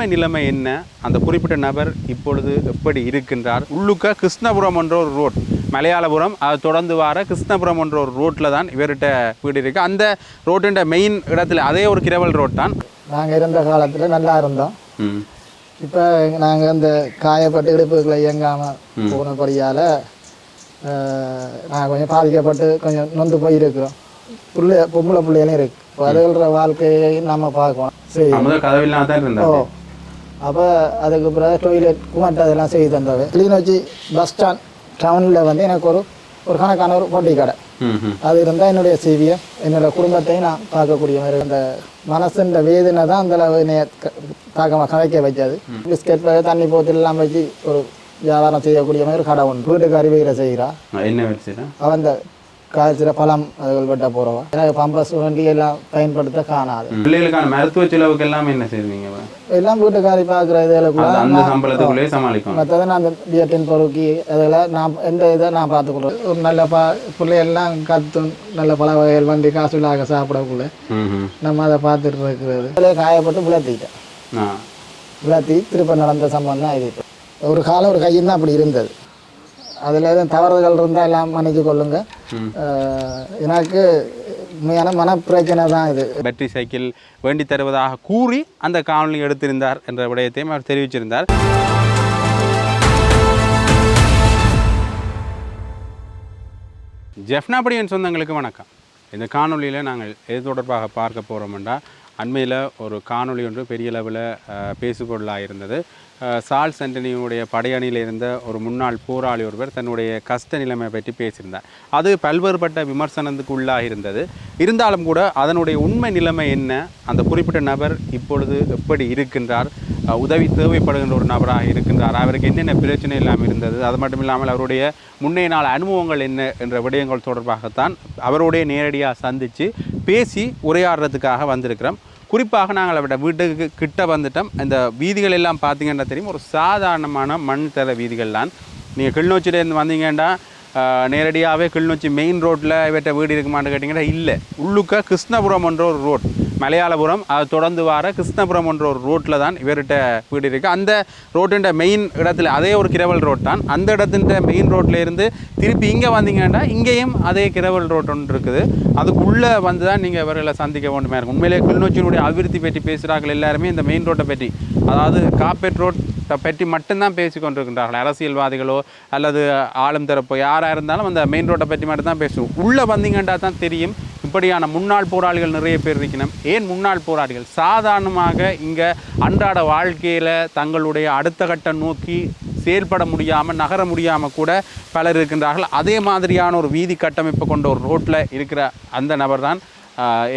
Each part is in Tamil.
உண்மை நிலைமை என்ன, அந்த குறிப்பிட்ட நபர் இப்பொழுது எப்படி இருக்கின்றார், உள்ளுக்க கிருஷ்ணபுரம் என்ற ஒரு ரோட், மலையாளபுரம் அதை தொடர்ந்து வர கிருஷ்ணபுரம் என்ற ஒரு ரோட்டில் தான் இவர்கிட்ட வீடு இருக்குது. அந்த ரோட்டுன்ற மெயின் இடத்துல அதே ஒரு கிரவல் ரோட் தான். நாங்கள் இருந்த காலத்தில் நல்லா இருந்தோம். இப்போ நாங்கள் இந்த காயப்பட்டு இடுப்புகளை இயங்காமல் போனபடியால் நாங்கள் கொஞ்சம் பாதிக்கப்பட்டு கொஞ்சம் நொந்து போயிருக்கிறோம். பொம்பளை பிள்ளைகளும் இருக்கு. இப்போ அதுகள வாழ்க்கையை நம்ம பார்க்கணும். சரி, அப்போ அதுக்கு பிறகு டொய்லெட் குமார்ட் அதெல்லாம் செய்து தந்தவை. கிளிநொச்சி பஸ் ஸ்டாண்ட் டவுனில் வந்து எனக்கு ஒரு கணக்கான ஒரு பொட்டி கடை அது இருந்தால் என்னுடைய சிவியம் என்னோடய குடும்பத்தையும் நான் பார்க்கக்கூடிய மாதிரி அந்த மனசுன்ற வேதனை தான் அந்தளவு என்னைய தாக்கமாக கதைக்க வச்சது. பிஸ்கெட் தண்ணி போத்தெல்லாம் வச்சு ஒரு வியாபாரம் செய்யக்கூடிய மாதிரி கடை ஒன்று வீட்டுக்கு அறிவியலை செய்கிறான். என்ன அவன் இந்த காய்ச்சல பழம் அதுகள் வெட்ட போகிறவன் எனக்கு பம்பஸ் வண்டி எல்லாம் பயன்படுத்த காணாது. பிள்ளைகளுக்கான மருத்துவ செலவுக்கு எல்லாம் என்ன செய்வீங்க? எல்லாம் வீட்டுக்காரி பார்க்குற இதுக்குள்ளே சமாளிக்கும். மற்றது நான் அந்த பிஎட்டின் பொறுக்கி அதெல்லாம் நான் எந்த இதை நான் பார்த்துக்கொள்வேன். ஒரு நல்ல பிள்ளைகள்லாம் கற்றும் நல்ல பல வகைகள் வண்டி காசு இல்லாத சாப்பிடக்குள்ள நம்ம அதை பார்த்துட்டு இருக்கிறது. அதில் காயப்பட்டு விளத்தி திருப்ப நடந்த சம்பவம் தான் இது. ஒரு காலம் ஒரு கையும் தான் அப்படி இருந்தது. அதில் எதுவும் தவறுகள் இருந்தால் எல்லாம் மன்னிச்சு கொள்ளுங்க. எனக்கு உண்மையான மனப்பிரச்சனை தான் இது. பேட்டரி சைக்கிள் வேண்டி தருவதாக கூறி அந்த காணொலி எடுத்திருந்தார் என்ற விடயத்தையும் அவர் தெரிவிச்சிருந்தார். ஜெஃப்னாபடியின் சொந்தங்களுக்கு வணக்கம். இந்த காணொலியில் நாங்கள் எது தொடர்பாக பார்க்க போகிறோம்னா, அண்மையில் ஒரு காணொலி ஒன்று பெரிய அளவில் பேசுபொருளாக இருந்தது. சார்ல்ஸ் ஆண்டனியுடைய படையணியில் இருந்த ஒரு முன்னாள் போராளி ஒருவர் தன்னுடைய கஷ்ட நிலைமை பற்றி பேசியிருந்தார். அது பல்வேறுபட்ட விமர்சனத்துக்கு உள்ளாக இருந்தது. இருந்தாலும் கூட அதனுடைய உண்மை நிலைமை என்ன, அந்த குறிப்பிட்ட நபர் இப்பொழுது எப்படி இருக்கின்றார், உதவி தேவைப்படுகின்ற ஒரு நபராக இருக்கின்றார், அவருக்கு என்னென்ன பிரச்சனை இல்லாமல் இருந்தது, அது மட்டும் இல்லாமல் அவருடைய முன்னைய நாள் அனுபவங்கள் என்ன என்ற விடயங்கள் தொடர்பாகத்தான் அவருடைய நேரடியாக சந்தித்து பேசி உரையாடுறதுக்காக வந்திருக்கிறோம். குறிப்பாக நாங்கள் அவரோட வீட்டுக்கு கிட்ட வந்துட்டோம். இந்த வீதிகள் எல்லாம் பார்த்தீங்கன்னா தெரியும், ஒரு சாதாரணமான மண் தர வீதிகள் தான். நீங்கள் கிளிநொச்சியிலேருந்து வந்தீங்கன்னா நேரடியாகவே கிளிநொச்சி மெயின் ரோட்டில் இவற்றை வீடு இருக்குமான்னு கேட்டிங்கன்னா இல்லை, உள்ளுக்க கிருஷ்ணபுரம் என்ற ஒரு ரோட், மலையாளபுரம் அதை தொடர்ந்து வர கிருஷ்ணபுரம் என்ற ஒரு ரோட்டில் தான் இவர்கிட்ட வீடு இருக்குது. அந்த ரோட்டுன்ற மெயின் இடத்துல அதே ஒரு கிரவல் ரோட் தான். அந்த இடத்துன்ற மெயின் ரோட்டில் இருந்து திருப்பி இங்கே வந்தீங்கன்னா இங்கேயும் அதே கிரவல் ரோட் ஒன்று இருக்குது. அதுக்குள்ளே வந்து தான் நீங்கள் இவர்களை சந்திக்க வேண்டுமே இருக்கும். உண்மையிலே கிளிநொச்சியினுடைய அபிவிருத்தி பற்றி பேசுகிறார்கள் எல்லாருமே இந்த மெயின் ரோட்டை பற்றி, அதாவது காப்பேட் ரோட் பற்றி மட்டும்தான் பேசி கொண்டிருக்கின்றார்கள். அரசியல்வாதிகளோ அல்லது ஆளும் தரப்போ யாராக இருந்தாலும் அந்த மெயின் ரோட்டை பற்றி மட்டும்தான் பேசுவோம். உள்ளே வந்தீங்கன்னா தான் தெரியும் இப்படியான முன்னாள் போராளிகள் நிறைய பேர் இருக்கணும். ஏன் முன்னாள் போராளிகள் சாதாரணமாக இங்கே அன்றாட வாழ்க்கையில் தங்களுடைய அடுத்த கட்டம் நோக்கி செயல்பட முடியாமல் நகர முடியாமல் கூட பலர் இருக்கின்றார்கள். அதே மாதிரியான ஒரு வீதி கட்டமைப்பு கொண்ட ஒரு ரோட்டில் இருக்கிற அந்த நபர் தான்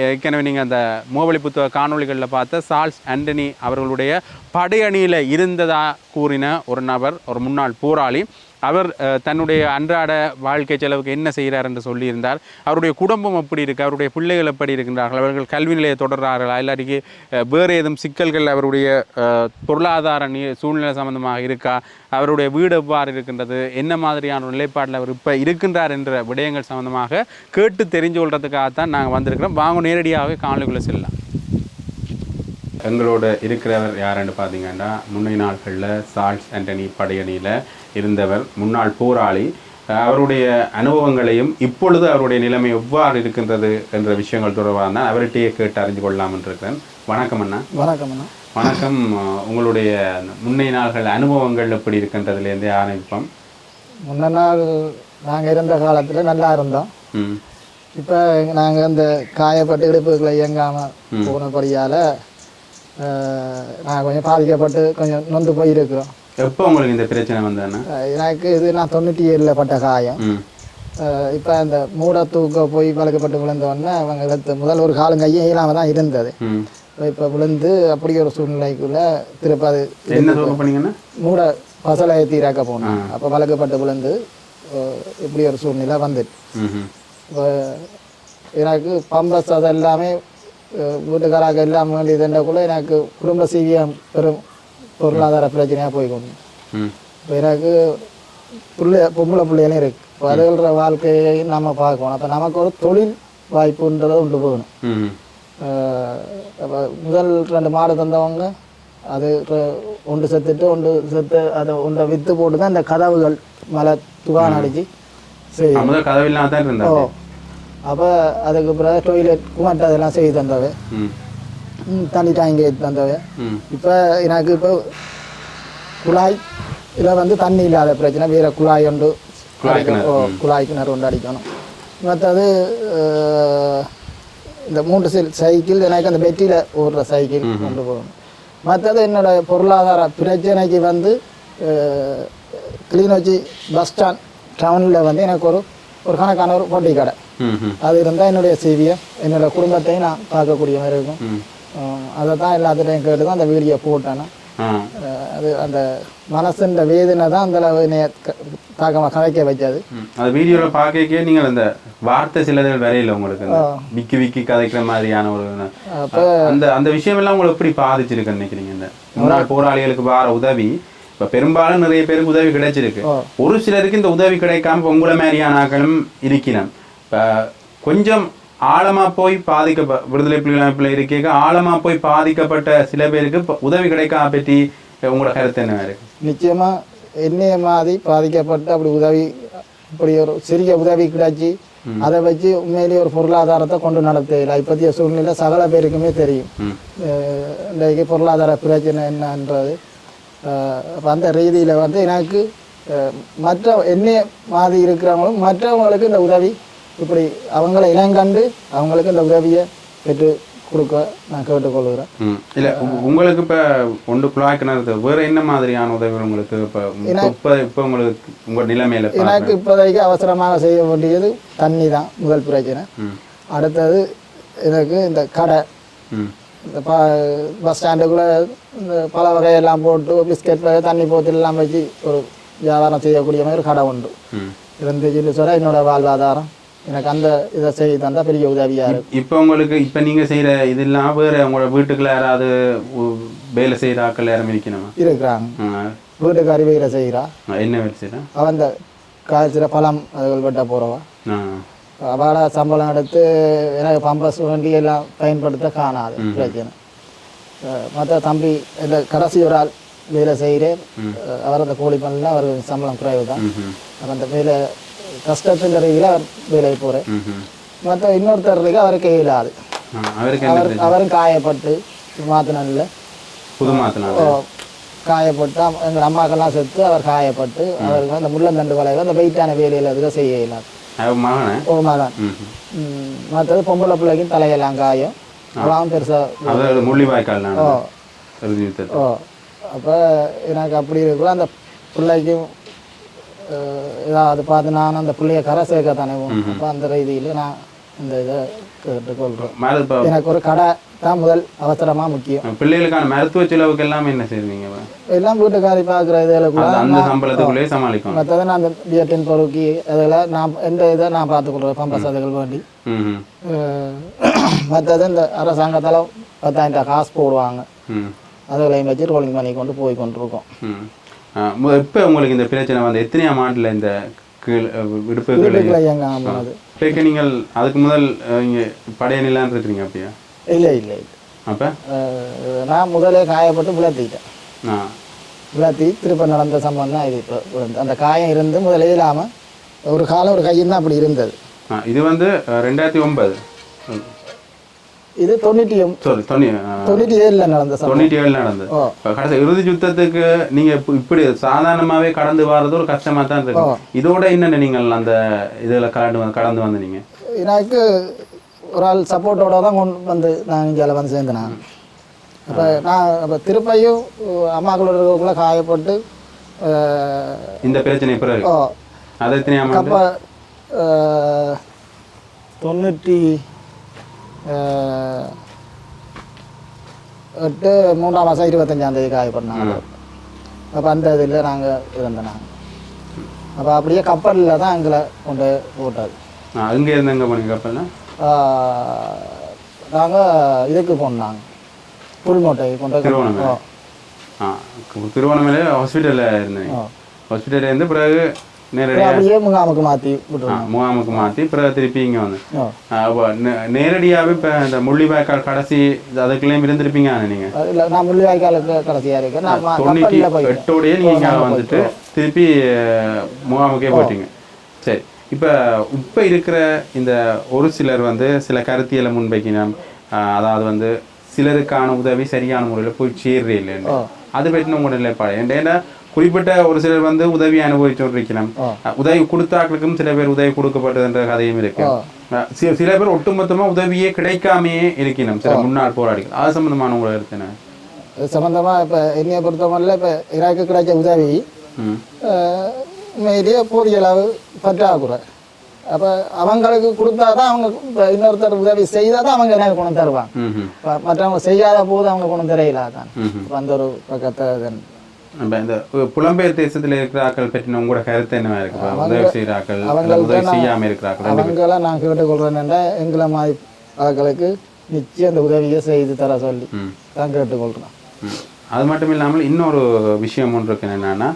ஏற்கனவே நீங்கள் அந்த மோவலி புத்தக காணொலிகளில் பார்த்த சார்ல்ஸ் ஆண்டனி அவர்களுடைய படையணியில் இருந்ததாக கூறின ஒரு நபர், ஒரு முன்னாள் போராளி. அவர் தன்னுடைய அன்றாட வாழ்க்கை செலவுக்கு என்ன செய்கிறார் என்று சொல்லியிருந்தார். அவருடைய குடும்பம் எப்படி இருக்குது, அவருடைய பிள்ளைகள் எப்படி இருக்கின்றார்கள், அவர்கள் கல்வி நிலையை தொடர்கிறார்களா, இல்லாட்டிக்கு வேறு ஏதும் சிக்கல்கள் அவருடைய பொருளாதார சூழ்நிலை சம்பந்தமாக இருக்கா, அவருடைய வீடு எவ்வாறு இருக்கின்றது, என்ன மாதிரியான ஒரு நிலைப்பாட்டில் அவர் இப்போ இருக்கின்றார் என்ற விடயங்கள் சம்பந்தமாக கேட்டு தெரிஞ்சு கொள்றதுக்காகத்தான் நாங்கள் வந்திருக்கிறோம். வாங்க நேரடியாகவே காணொலிக்குள்ளே செல்லலாம். எங்களோட இருக்கிறவர் யாருன்னு பார்த்தீங்கன்னா, முன்னைய நாட்களில் சார்ல்ஸ் ஆண்டனி படையணியில் இருந்தவர், முன்னாள் போராளி. அவருடைய அனுபவங்களையும் இப்பொழுது அவருடைய நிலைமை எவ்வாறு இருக்கின்றது என்ற விஷயங்கள் தொடர்பாக தான் அவர்கிட்டயே கேட்டு அறிஞ்சு கொள்ளலாம்னு இருக்கிறேன். வணக்கம் அண்ணா. வணக்கம் அண்ணா. வணக்கம். உங்களுடைய முன்னைய நாள்கள் அனுபவங்கள் எப்படி இருக்கின்றதுலேருந்தே ஆரம்பிப்போம். முன்ன நாள் நாங்கள் இருந்த காலத்தில் நல்லா இருந்தோம். இப்போ நாங்கள் இந்த காயப்பட்டு இடுப்புகளை இயங்காமல் போனபடியால் நான் கொஞ்சம் பாதிக்கப்பட்டு கொஞ்சம் நொந்து போயிருக்கிறோம். எப்போ உங்களுக்கு இந்த பிரச்சனை வந்தேன்னா? எனக்கு இது நான் 97 பட்ட காயம். இப்போ அந்த மூட தூக்க போய் பழக்கப்பட்டு விழுந்தோடனே அவங்க எடுத்து முதல் ஒரு காலம் கையும் இல்லாமல் தான் இருந்தது. இப்போ விழுந்து அப்படி ஒரு சூழ்நிலைக்குள்ள திருப்ப அது மூட பசலை தீராக்க போனோம். அப்போ பழக்கப்பட்டு விழுந்து இப்படி ஒரு சூழ்நிலை வந்துட்டு இப்போ எனக்கு பம்பஸ் அது எல்லாமே வீட்டுக்காராக இல்லாமல் வேண்டியதுன்றக்குள்ள எனக்கு குடும்ப சீவியம் பெரும் பொருளாதார பிரச்சனையாக போய்கொண்டு இப்போ எனக்கு பொம்பளை பிள்ளைகளும் இருக்கு. இப்போ அதுகள வாழ்க்கையை நம்ம பார்க்கணும். அப்போ நமக்கு ஒரு தொழில் வாய்ப்புன்றதை உண்டு போகணும். அப்போ முதல் 2 மாடு தந்தவங்க அது ஒன்று செத்துட்டு ஒன்று செத்து அதை ஒன்றை விற்று போட்டு தான் இந்த கதவுகள் மலை துகான் அடிச்சு செய்யும். முதல் கதவில்லாம் தான் இருந்தா. அப்போ அதுக்கு பிறகு டொய்லெட் குமாட்ட அதெல்லாம் செய்து தந்தவை, தண்ணி டேங்கி தந்தவை. இப்போ எனக்கு இப்போ குழாய் இதில் வந்து தண்ணி இல்லாத பிரச்சனை, வேறு குழாய் ஒன்று குழாய் கிணறு ஒன்று அடிக்கணும். மற்றது இந்த 3 சைக்கிள் எனக்கு அந்த பெட்டியில் ஓடுற சைக்கிள் கொண்டு போகணும். மற்றது என்னோடய பொருளாதார பிரச்சனைக்கு வந்து கிளிநொச்சி பஸ் ஸ்டாண்ட் டவுனில் வந்து எனக்கு ஒரு கணக்கான ஒரு பொட்டி கடை அது இருந்தால் என்னுடைய சிவியை என்னோடய குடும்பத்தையும் நான் பார்க்கக்கூடிய மாதிரி இருக்கும். அதை தான் எல்லாத்துட்டையும் கேட்டு தான் அந்த வீடியோ போட்டேன்னா அது அந்த மனசுன்ற வேதனை தான் அந்த என்னைய தாக்கமாக கதைக்க வச்சது. அந்த வீடியோவில் பார்க்க நீங்கள் அந்த வார்த்தை சிலதில் வரையில உங்களுக்கு விக்கி விக்கி கதைக்கிற மாதிரியான ஒரு அந்த அந்த விஷயமெல்லாம் உங்களை எப்படி பாதிச்சிருக்குன்னு நினைக்கிறீங்க? இந்த முன்னாள் போராளிகளுக்கு வர உதவி இப்போ பெரும்பாலும் நிறைய பேருக்கு உதவி கிடைச்சிருக்கு. ஒரு சிலருக்கு இந்த உதவி கிடைக்காம உங்களை மாதிரியான ஆக்களும் இருக்கணும். இப்போ கொஞ்சம் ஆழமாக போய் விடுதலை புலிகள் அமைப்பில் இருக்க ஆழமாக போய் பாதிக்கப்பட்ட சில பேருக்கு உதவி கிடைக்காம பற்றி உங்களோட கருத்து என்ன இருக்கு? நிச்சயமாக என்னைய மாதிரி பாதிக்கப்பட்டு அப்படி உதவி இப்படி ஒரு சிறிய உதவி கிடைச்சி அதை வச்சு உண்மையிலேயே ஒரு பொருளாதாரத்தை கொண்டு நடத்தல. இப்போதைய சூழ்நிலை சகல பேருக்குமே தெரியும் இன்றைக்கு பொருளாதார பிரச்சனை என்னன்றது. அப்போ அந்த ரீதியில் வந்து எனக்கு மற்ற என்னைய மாதிரி இருக்கிறவங்களும் மற்றவங்களுக்கு இந்த உதவி இப்படி அவங்கள இனங்கண்டு அவங்களுக்கு இந்த உதவியை பெற்று கொடுக்க நான் கேட்டுக்கொள்கிறேன். இல்லை உங்களுக்கு இப்போ ஒன்று குழாய் கிணறு வேறு என்ன மாதிரியான உதவிகள் உங்களுக்கு இப்போ உங்களுக்கு உங்கள் நிலைமையில்? எனக்கு இப்போதைக்கு அவசரமாக செய்ய வேண்டியது தண்ணி தான் முதல் பிரச்சனை. அடுத்தது எனக்கு இந்த கடை, இந்த பஸ் ஸ்டாண்டுக்குள்ளே இந்த பல வகையெல்லாம் போட்டு பிஸ்கெட் வகை தண்ணி போத்தெல்லாம் வச்சு ஒரு வியாபாரம் செய்யக்கூடிய மாதிரி ஒரு கடை உண்டு. இருந்துச்சுன்னு சொல்ல என்னோட வாழ்வாதாரம் எனக்கு அந்த இதை செய்து தந்தால் பெரிய உதவியாக இருக்கும். இப்போ உங்களுக்கு இப்போ நீங்கள் செய்கிற இதெல்லாம் வேறு உங்களோட வீட்டுக்குள்ள யாராவது வேலை செய்கிற ஆக்கள் யாரும் இருக்கணுமா? இருக்கிறாங்க. வீட்டுக்காரி வேலை செய்கிறா. என்ன வேலை செய்கிறா? அவன் இந்த காய்ச்சிற பழம் அதுகள் வெட்ட போகிறவா. அவளை சம்பளம் எடுத்து எனக்கு பம்பஸ் வண்டி எல்லாம் பயன்படுத்த காணாது பிரச்சனை. மற்ற தம்பி இந்த கடைசி ஒரு ஆள் வேலை செய்கிறேன், அவர் அந்த கோழி பண்ணல அவருக்கு சம்பளம் குறைவு தான். அந்த வேலை கஷ்டத்தில் ரீதியில் அவர் வேலைக்கு போகிறேன். மற்ற இன்னொருத்தர் இருக்கு அவருக்கு இயலாது. அவரும் காயப்பட்டு மாத்தினில் காயப்பட்டு எங்கள் அம்மாக்கெல்லாம் செத்து அவர் காயப்பட்டு அவருக்கு அந்த முள்ளந்தண்டு வளைவு அந்த வெயிட்டான வேலையில் அதில் செய்ய இயலாது. ஒரு மகன். மற்றது பொம்பளை பிள்ளைக்கும் தலையெல்லாம் காயம், அவன் பெருசாக முள்ளிவாய்க்கால். அப்போ எனக்கு அப்படி இருக்கலாம் அந்த பிள்ளைக்கும் ஏதாவது பார்த்து நான் அந்த பிள்ளைய கரை சேர்க்க தானே போகணும். அப்போ அந்த ரீதியில் நான் இந்த இதை கேட்டுக்கொள்கிறேன். எனக்கு ஒரு கடை தான் முதல் அவசரமாக முக்கியம். பிள்ளைகளுக்கான மருத்துவ செலவுக்கு எல்லாமே என்ன செய்வீங்க? எல்லாம் வீட்டுக்காரி பார்க்குற இதுக்குள்ளே சமாளிக்கும். மற்றது நான் அந்த பிஎட்டின் பொறுக்கி அதில் நான் எந்த இதை நான் பார்த்துக்கொள்கிறேன் பம்பஸ் அதுகள் வேண்டி. மற்றது இந்த அரசாங்கத்தால் 10,000 காசு போடுவாங்க, அதுகளையும் வச்சு ரோலிங் பண்ணி கொண்டு போய் கொண்டிருக்கோம். இப்போ உங்களுக்கு இந்த பிரச்சனை வந்து எத்தனையாம் ஆண்டில் இந்த விடுப்பு நீங்கள் அதுக்கு முதல் இங்கே படையணிலாம் இருக்கிறீங்க அப்படியா? இல்லை இல்லை இல்லை. அப்போ நான் முதலே காயப்பட்டு விளத்திட்டேன். விளத்தி திருப்ப நடந்த சம்பவம் தான் இது. இப்போ அந்த காயம் இருந்து முதலே இல்லாமல் ஒரு காலம் ஒரு கையும் தான் அப்படி இருந்தது. இது வந்து 2009. இது 97 நடந்தது. 97 நடந்தது. கடைசி இறுதி யுத்தத்துக்கு நீங்க இப்படி சாதாரணமாவே கடந்து வர்றது ஒரு கஷ்டமா தான் இருக்கு. இதோட என்னென்ன நீங்கள் அந்த இதுல கடந்து வந்து நீங்க? எனக்கு ஒரு ஆள் சப்போர்ட்டோட தான் கொண்டு வந்து நான் இங்கே வந்து சேர்ந்தேன். அப்போ நான் அப்போ திருப்பையும் அம்மாக்களோட காயப்பட்டு இந்த பிரச்சனை பிறகு அது எத்தனையாம் அப்போ 3ஆம் மாதம் 25ஆம் தேதி காயப்பட்டாங்க. அப்போ அந்த இதில் நாங்கள் இருந்தோம். நாங்கள் அப்போ அப்படியே கப்பலில் தான் எங்களை கொண்டு போட்டாது. அங்கே இருந்து எங்கே போனீங்க கப்பலில்? நாங்கள் இதுக்கு போனாங்க புல்மோட்டை கொண்டு. திருவண்ணாமலை ஹாஸ்பிட்டலில் இருந்தேன். ஹாஸ்பிட்டலில் இருந்து பிறகு நேரடியாக அப்படியே முகாமுக்கு மாற்றி விட்டுருவோம். முகாமுக்கு மாற்றி பிறகு திருப்பி இங்கே வந்து ஓ நேரடியாகவே இப்போ இந்த முள்ளிவாய்க்கால் கடைசி அதுக்குள்ளேயும் இருந்திருப்பீங்க நீங்கள்? இல்லை, நான் முள்ளிவாய்க்காலுக்கு கடைசியாக இருக்கேன். நான் 98ஓடையே நீங்கள் இங்கே வந்துட்டு திருப்பி முகாமுக்கே போயிட்டீங்க. சரி, இப்போ இருக்கிற இந்த ஒரு சிலர் வந்து சில கருத்தியலை முன்வைக்கணும், அதாவது வந்து சிலருக்கான உதவி சரியான முறையில் போய் சேர்றே இல்லைன்னு, அது பற்றின உங்களோட நிலைப்பாடு ஏன்னா குறிப்பிட்ட ஒரு சிலர் வந்து உதவி அனுபவிச்சு இருக்கணும், உதவி கொடுத்தாக்களுக்கும் சில பேர் உதவி கொடுக்கப்பட்டதுன்ற கதையும் இருக்கு, சில பேர் ஒட்டுமொத்தமா உதவியே கிடைக்காமையே இருக்கணும் சில முன்னாள் போராளிகள். அது சம்பந்தமான உங்களை எடுத்தேன் சம்பந்தமா இப்போ என்னைய பொறுத்தவரையில் இப்போ எனக்கு கிடைச்ச உதவி உண்மையிலேயே போதிய அளவு பற்றாக்குறை. அப்போ அவங்களுக்கு கொடுத்தா தான் அவங்க இப்போ இன்னொருத்தர் உதவி செய்தால் தான் அவங்க எனக்கு கொண்டு தருவாங்க. மற்றவங்க செய்யாத போது அவங்க கொண்டு தெரியல தான். இப்போ அந்த ஒரு பக்கத்தை இந்த புலம்பெயர் தேசத்தில் இருக்கிறார்கள் பற்றின உங்களோட கருத்து என்னவா இருக்கு? உதவி செய்கிறார்கள், உதவி செய்யாமல் இருக்கிறார்கள், அவங்களாம் நான் கேட்டுக்கொள்றேன்னா எங்களை மாதிரி அவர்களுக்கு நிச்சயம் அந்த உதவியை செய்து தர சொல்லி தான் கேட்டுக்கொள்கிறேன். அது மட்டும் இல்லாமல் இன்னொரு விஷயம் ஒன்று இருக்கு என்னன்னா,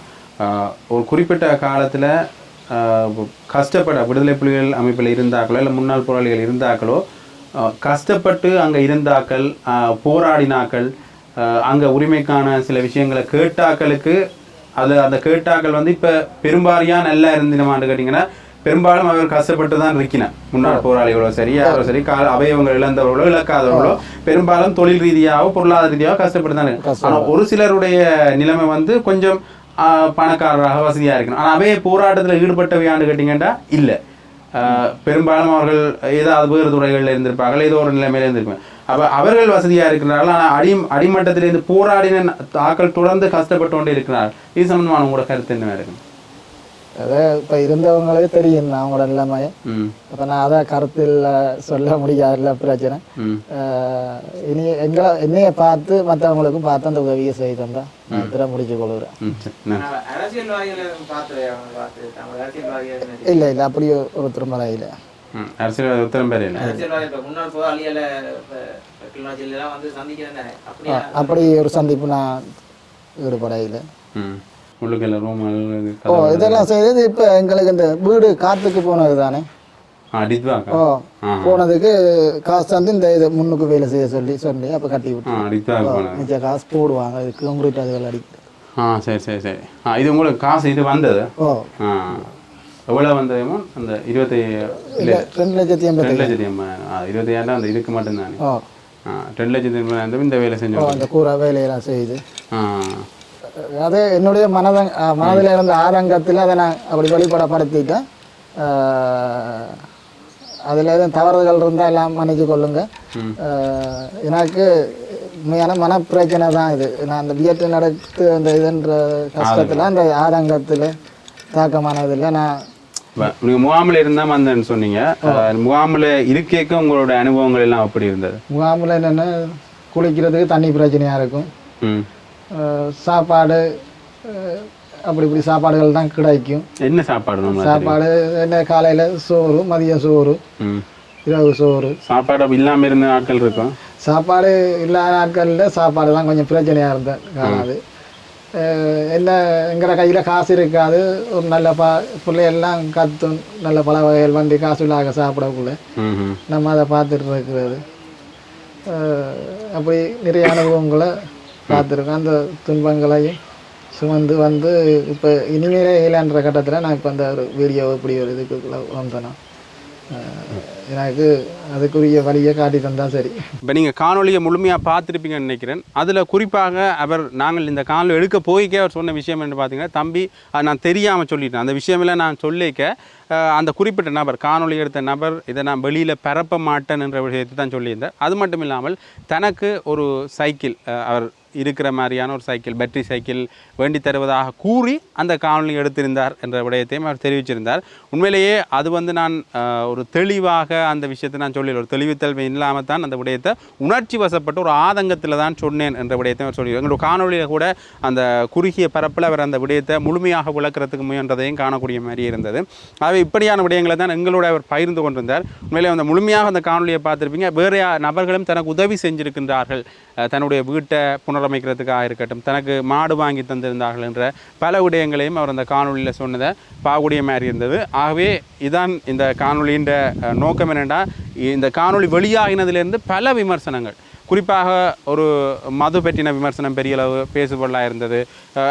ஒரு குறிப்பிட்ட காலத்தில் கஷ்டப்பட விடுதலை புலிகள் அமைப்பில் இருந்தாக்களோ இல்லை முன்னாள் போராளிகள் இருந்தாக்களோ கஷ்டப்பட்டு அங்கே இருந்தாக்கள் போராடினாக்கள் அங்கே உரிமைக்கான சில விஷயங்களை கேட்டாக்களுக்கு அந்த கேட்டாக்கள் வந்து இப்போ பெரும்பாலியாக நல்லா இருந்தினமான்னு கேட்டிங்கன்னா பெரும்பாலும் அவர் கஷ்டப்பட்டு தான் இருக்கிறார். முன்னாள் போராளிகளோ சரி யாரோ சரி அவயவங்கள் இழந்தவர்களோ இழக்காதவர்களோ பெரும்பாலும் தொழில் ரீதியாகவோ பொருளாதார ரீதியாகவோ கஷ்டப்பட்டு தான் இருக்கு. ஆனால் ஒரு சிலருடைய நிலைமை வந்து கொஞ்சம் பணக்காரராக வசதியாக இருக்கணும். ஆனால் அவைய போராட்டத்தில் ஈடுபட்டவையான்னு கேட்டிங்கன்னா இல்லை, பெரும்பாலும் அவர்கள் ஏதாவது வேறு துறைகளில் இருந்திருப்பார்கள், ஏதோ ஒரு நிலைமையில இருந்திருப்பாங்க. அப்போ அவர்கள் வசதியாக இருக்கிறார்கள், ஆனால் அடிமட்டத்திலிருந்து போராடின ஆக்கள் தொடர்ந்து கஷ்டப்பட்டு கொண்டே இருக்கிறார்கள். இது சம்பந்தமான உங்களோட கருத்து என்ன இருக்கும்? அதை இப்போ இருந்தவங்களே தெரியும் அவங்களோட நிலைமையை. அப்போ நான் அதை கருத்தில் சொல்ல முடியாதுல்ல பிரச்சனை. இனி என்னைய பார்த்து மற்றவங்களுக்கும் பார்த்து அந்த உதவியை செய்து தந்தா நான் திற முடிச்சு கொள்கிறேன். இல்லை இல்லை, அப்படி ஒரு திருமலை இல்லை. அரசியல் உத்தரம் பேர் இல்லை, அப்படி ஒரு சந்திப்பு நான் ஈடுபட இல்லை. இதெல்லாம் செய்தது இப்போ எங்களுக்கு இந்த வீடு காத்துக்கு போனது தானே. போனதுக்கு காசு தந்து இந்த இது முன்னுக்கு வேலை செய்ய சொல்லி அப்போ கட்டி விட்டு மிச்ச காசு போடுவாங்க. இது கான்கிரீட் அதுகள் அடிக்கிறது. சரி சரி சரி. இது உங்களுக்கு காசு இது வந்தது எவ்வளோ வந்ததுமோ அந்த 2,80,000 அந்த இதுக்கு மட்டும்தானே 2,80,000 இந்த வேலை செஞ்சோம், அந்த கூரை வேலையெல்லாம் செய்து. அது என்னுடைய மனதில் இருந்த ஆதங்கத்தில் அதை நான் அப்படி வெளிப்படப்படுத்திட்டேன். அதில் எதுவும் தவறுகள் இருந்தால் எல்லாம் மன்னிச்சு கொள்ளுங்க. எனக்கு உண்மையான மனப்பிரச்சனை தான் இது. நான் அந்த பிஎட் நடத்து அந்த இதுன்ற கஷ்டத்தில் அந்த ஆதங்கத்தில் தாக்கமானதில்லை. நான் நீங்கள் முகாமில் இருந்தால் வந்தேன்னு சொன்னீங்க, முகாமில் இருக்கேக்க உங்களோட அனுபவங்கள் எல்லாம் அப்படி இருந்தது? முகாமில் என்னென்னா குளிக்கிறதுக்கு தண்ணி பிரச்சனையாக இருக்கும், சாப்பாடு அப்படி இப்படி சாப்பாடுகள் தான் கிடைக்கும். என்ன சாப்பாடு? சாப்பாடு என்ன காலையில் சோறு, மதியம் சோறு, இரவு சோறு. சாப்பாடு இல்லாமல் இருந்த நாட்கள் இருக்கும். சாப்பாடு இல்லாத நாட்களில் சாப்பாடு தான் கொஞ்சம் பிரச்சனையாக இருந்த காணாது. என்ன எங்கிற கையில் காசு இருக்காது. ஒரு நல்ல பிள்ளையெல்லாம் கத்தும் நல்ல பல வகைகள் வந்து காசு இல்லாத சாப்பிடக்குள்ள நம்ம அதை பார்த்துட்டு இருக்கிறது. அப்படி நிறைய அனுபவங்களை பார்த்துருக்கேன். அந்த துன்பங்களையும் சுமந்து வந்து இப்போ இனிமேலே இயலான்ற கட்டத்தில் நான் இப்போ அந்த ஒரு வீடியோ இப்படி ஒரு இதுக்குள்ளே வந்தேன்னா எனக்கு அதுக்குரிய வழியை காட்டி தந்தால் சரி. இப்போ நீங்கள் காணொலியை முழுமையாக பார்த்துருப்பீங்கன்னு நினைக்கிறேன். அதில் குறிப்பாக நாங்கள் இந்த காணொலி எடுக்க போய்க்கே அவர் சொன்ன விஷயம் என்று பார்த்தீங்கன்னா, தம்பி நான் தெரியாமல் சொல்லிட்டேன், அந்த விஷயமெல்லாம் நான் சொல்லிக்க அந்த குறிப்பிட்ட நபர் காணொலி எடுத்த நபர் இதை நான் வெளியில் பரப்ப மாட்டேன் என்ற விஷயத்தை தான் சொல்லியிருந்தார். அது மட்டும் இல்லாமல் தனக்கு ஒரு சைக்கிள் அவர் இருக்கிற மாதிரியான ஒரு சைக்கிள், பேட்டரி சைக்கிள் வேண்டி தருவதாக கூறி அந்த காணொலி எடுத்திருந்தார் என்ற விடயத்தையும் அவர் தெரிவிச்சிருந்தார். உண்மையிலேயே அது வந்து நான் ஒரு தெளிவாக அந்த விஷயத்தை நான் சொல்லி ஒரு தெளிவுத்தன்மை இல்லாமல் தான் அந்த விடயத்தை உணர்ச்சி வசப்பட்டு ஒரு ஆதங்கத்தில் தான் சொன்னேன் என்ற விடயத்தை அவர் சொல்லி எங்களோட காணொலியில் கூட அந்த குறுகிய பரப்பில் அவர் அந்த விடயத்தை முழுமையாக விளக்குறதுக்கு முயன்றதையும் காணக்கூடிய மாதிரி இருந்தது. ஆகவே இப்படியான விடயங்களை தான் எங்களோட அவர் பகிர்ந்து கொண்டிருந்தார். உண்மையிலே அந்த முழுமையாக அந்த காணொலியை பார்த்துருப்பீங்க. வேறு நபர்களும் தனக்கு உதவி செஞ்சிருக்கின்றார்கள், தன்னுடைய வீட்டை புனரமைக்கிறதுக்காக இருக்கட்டும், தனக்கு மாடு வாங்கி தந்திருந்தார்கள் என்ற பல விடயங்களையும் அவர் அந்த காணொலியில் சொன்னதை பார்க்கக்கூடிய மாதிரி இருந்தது. ஆகவே இதான் இந்த காணொலியின் நோக்கம் என்னென்னா, இந்த காணொலி வெளியாகினதிலிருந்து பல விமர்சனங்கள், குறிப்பாக ஒரு மது பற்றின விமர்சனம் பெரிய அளவு பேசுபொருளாக இருந்தது.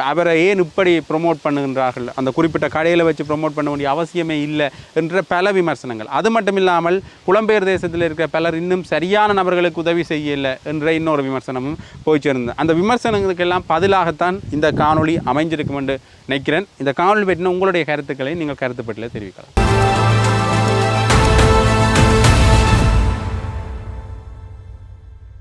அவரை ஏன் இப்படி ப்ரொமோட் பண்ணுகின்றார்கள், அந்த குறிப்பிட்ட கடையில் வச்சு ப்ரொமோட் பண்ண வேண்டிய அவசியமே இல்லை என்ற பல விமர்சனங்கள். அது மட்டும் இல்லாமல் புலம்பெயர் தேசத்தில் இருக்கிற பலர் இன்னும் சரியான நபர்களுக்கு உதவி செய்யலை என்ற இன்னொரு விமர்சனமும் போய் சேர்ந்தது. அந்த விமர்சனங்களுக்கெல்லாம் பதிலாகத்தான் இந்த காணொலி அமைஞ்சிருக்கும் என்று நினைக்கிறேன். இந்த காணொலி பற்றின உங்களுடைய கருத்துக்களை நீங்கள் கருத்துப்பட்டில் தெரிவிக்கலாம்.